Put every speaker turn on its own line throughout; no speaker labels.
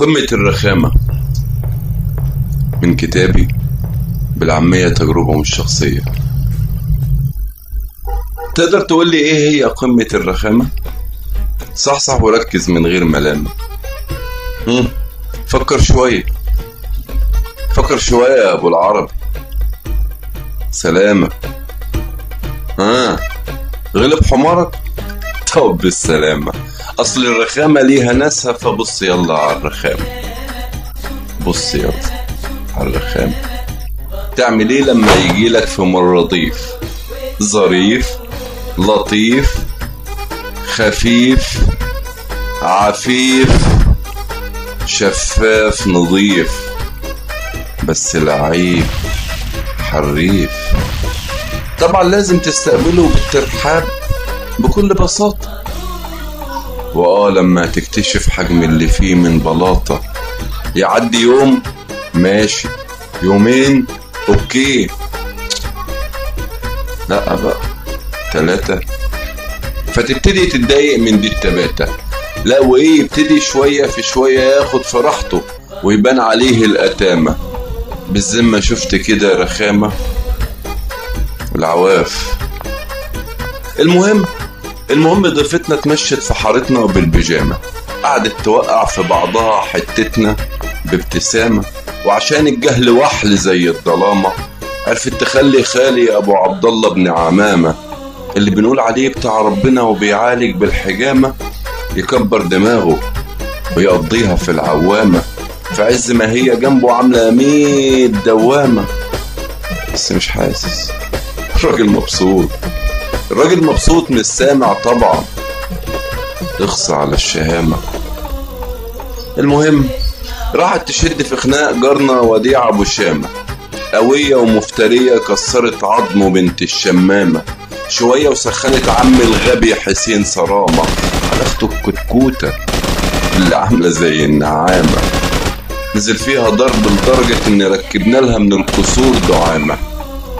قمة الرخامة من كتابي بالعامية تجربة مش شخصية. تقدر تقولي ايه هي قمة الرخامة؟ صحصح وركز من غير ملامة. فكر شوية يا ابو العربي. سلامة. غلب حمارك؟ طب بالسلامة. اصل الرخامة ليها ناسها، فبص يلا على الرخامة. بص يلا على الرخامة. تعمل ايه لما يجيلك في مرضيف ظريف لطيف خفيف عفيف شفاف نظيف بس لعيب حريف؟ طبعا لازم تستقبله بالترحاب بكل بساطة. لما تكتشف حجم اللي فيه من بلاطة، يعدي يوم ماشي، يومين اوكي، لا بقى 3، فتبتدي تتضايق من دي التباتة. لا وايه، يبتدي شوية في شوية ياخد في راحته ويبان عليه الأتامة. بالذمة شفت كده رخامة العواف. المهم ضيفتنا اتمشت في حارتنا وبالبيجامة، قعدت توقع في بعضها حتتنا بابتسامة، وعشان الجهل وحل زي الظلامة عرفت تخلي خالي ابو عبد الله بن عمامة اللي بنقول عليه بتاع ربنا وبيعالج بالحجامة يكبر دماغه ويقضيها في العوامة، في عز ما هي جنبه عاملة 100 دوامة. بس مش حاسس. الراجل مبسوط مش سامع طبعا. اخصى على الشهامة. المهم راحت تشد في خناق جارنا وديع ابو شامة، قوية ومفترية كسرت عظمه بنت الشمامة شوية، وسخنت عم الغبي حسين صرامة على اخته الكتكوتة اللي عاملة زي النعامة. نزل فيها ضرب لدرجة ان ركبنا لها من الكسور دعامة،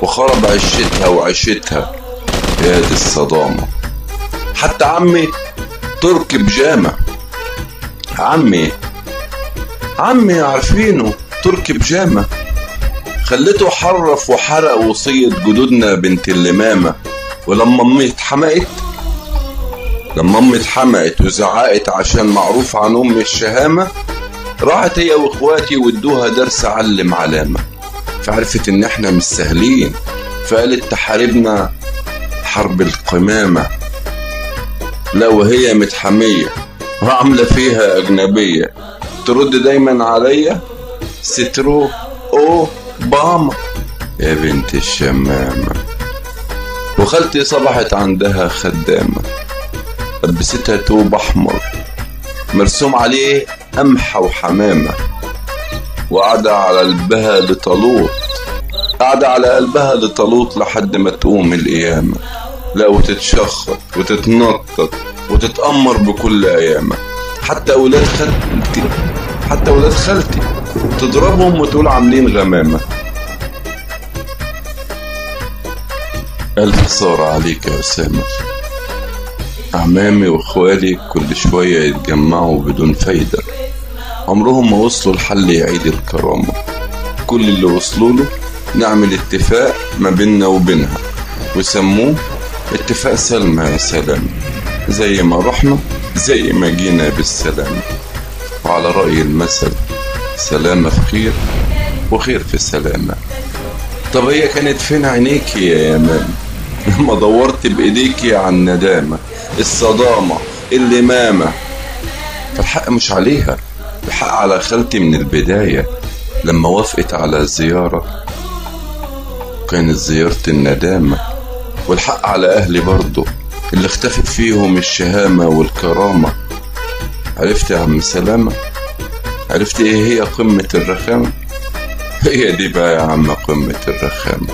وخرب عشتها وعشتها يا دي الصدامة. حتى عمي ترك بجامة، عمي عارفينه ترك بجامة، خلته حرف وحرق وصية جدودنا بنت اللمامة. ولما امي اتحمقت وزعقت عشان معروف عن ام الشهامة، راحت هي واخواتي وادوها درس علم علامة، فعرفت ان احنا مش سهلين، فقالت تحاربنا حرب القمامة. لا وهي متحمية وعاملة فيها أجنبية، ترد دايما عليا سترو باما يا بنت الشمامة. وخالتي صبحت عندها خدامة، لبستها توب أحمر مرسوم عليه قمحة وحمامة، وقاعدة على قلبها لطلوط لحد ما تقوم القيامة. لا وتتشخط وتتنطط وتتأمر بكل أيامة. حتى أولاد خالتي تضربهم وتقول عاملين غمامة. ألف خسارة عليك يا أسامة. أعمامي وإخوالي كل شوية يتجمعوا بدون فايدة، عمرهم ما وصلوا لحل يعيد الكرامة. كل اللي وصلوا له نعمل اتفاق ما بيننا وبينها، ويسموه اتفاق سلمى يا سلام، زي ما رحنا زي ما جينا بالسلام. وعلى رأي المثل سلامة في خير وخير في سلامة. طب هي كانت فين عينيكي يا يمان لما دورت بإيديكي على الندامة الصدامة اللمامة؟ فالحق مش عليها، الحق على خالتي من البداية لما وافقت على الزيارة، كانت زيارة الندامة. والحق على أهلي برضو اللي اختفت فيهم الشهامة والكرامة. عرفت يا عم سلامة؟ عرفت ايه هي قمة الرخامة؟ هي دي بقى يا عم قمة الرخامة.